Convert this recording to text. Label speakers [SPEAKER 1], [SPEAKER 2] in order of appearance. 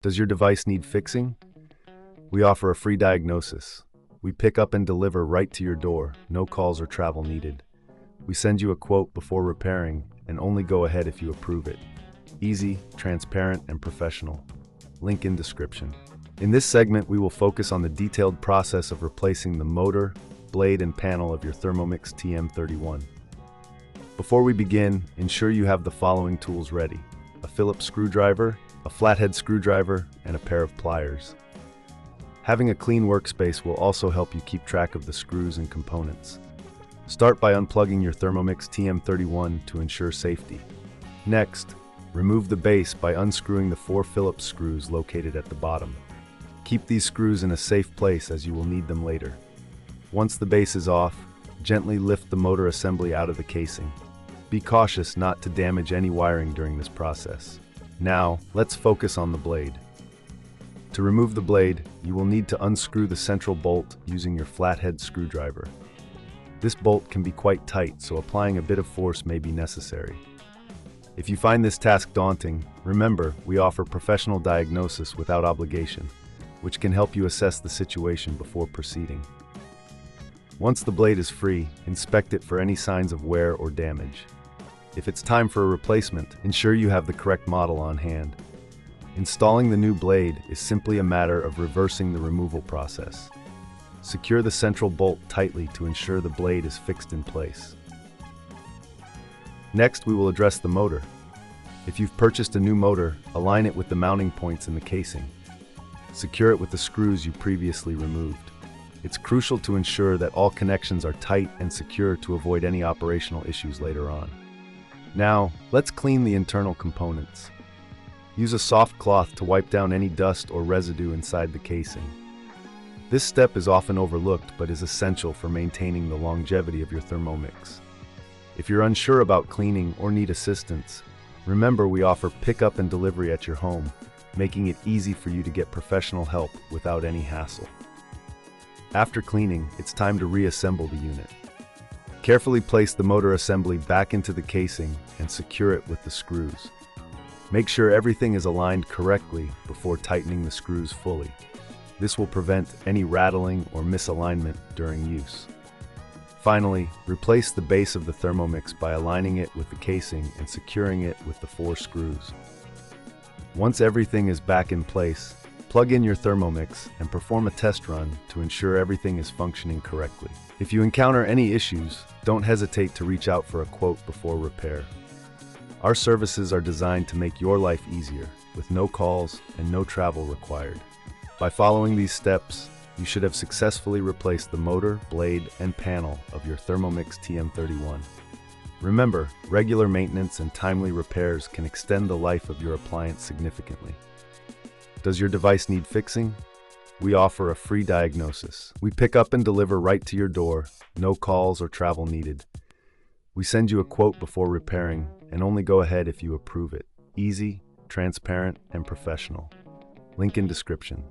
[SPEAKER 1] Does your device need fixing? We offer a free diagnosis. We pick up and deliver right to your door, no calls or travel needed. We send you a quote before repairing and only go ahead if you approve it. Easy, transparent, and professional. Link in description. In this segment, we will focus on the detailed process of replacing the motor, blade, and panel of your Thermomix TM31. Before we begin, ensure you have the following tools ready: a Phillips screwdriver, a flathead screwdriver, and a pair of pliers. Having a clean workspace will also help you keep track of the screws and components. Start by unplugging your Thermomix TM31 to ensure safety. Next, remove the base by unscrewing the 4 Phillips screws located at the bottom. Keep these screws in a safe place as you will need them later. Once the base is off, gently lift the motor assembly out of the casing. Be cautious not to damage any wiring during this process. Now, let's focus on the blade. To remove the blade, you will need to unscrew the central bolt using your flathead screwdriver. This bolt can be quite tight, so applying a bit of force may be necessary. If you find this task daunting, remember, we offer professional diagnosis without obligation, which can help you assess the situation before proceeding. Once the blade is free, inspect it for any signs of wear or damage. If it's time for a replacement, ensure you have the correct model on hand. Installing the new blade is simply a matter of reversing the removal process. Secure the central bolt tightly to ensure the blade is fixed in place. Next, we will address the motor. If you've purchased a new motor, align it with the mounting points in the casing. Secure it with the screws you previously removed. It's crucial to ensure that all connections are tight and secure to avoid any operational issues later on. Now, let's clean the internal components. Use a soft cloth to wipe down any dust or residue inside the casing. This step is often overlooked but is essential for maintaining the longevity of your Thermomix. If you're unsure about cleaning or need assistance, remember we offer pickup and delivery at your home, making it easy for you to get professional help without any hassle. After cleaning, it's time to reassemble the unit. Carefully place the motor assembly back into the casing and secure it with the screws. Make sure everything is aligned correctly before tightening the screws fully. This will prevent any rattling or misalignment during use. Finally, replace the base of the Thermomix by aligning it with the casing and securing it with the 4 screws. Once everything is back in place, plug in your Thermomix and perform a test run to ensure everything is functioning correctly. If you encounter any issues, don't hesitate to reach out for a quote before repair. Our services are designed to make your life easier, with no calls and no travel required. By following these steps, you should have successfully replaced the motor, blade, and panel of your Thermomix TM31. Remember, regular maintenance and timely repairs can extend the life of your appliance significantly. Does your device need fixing? We offer a free diagnosis. We pick up and deliver right to your door, no calls or travel needed. We send you a quote before repairing and only go ahead if you approve it. Easy, transparent, and professional. Link in description.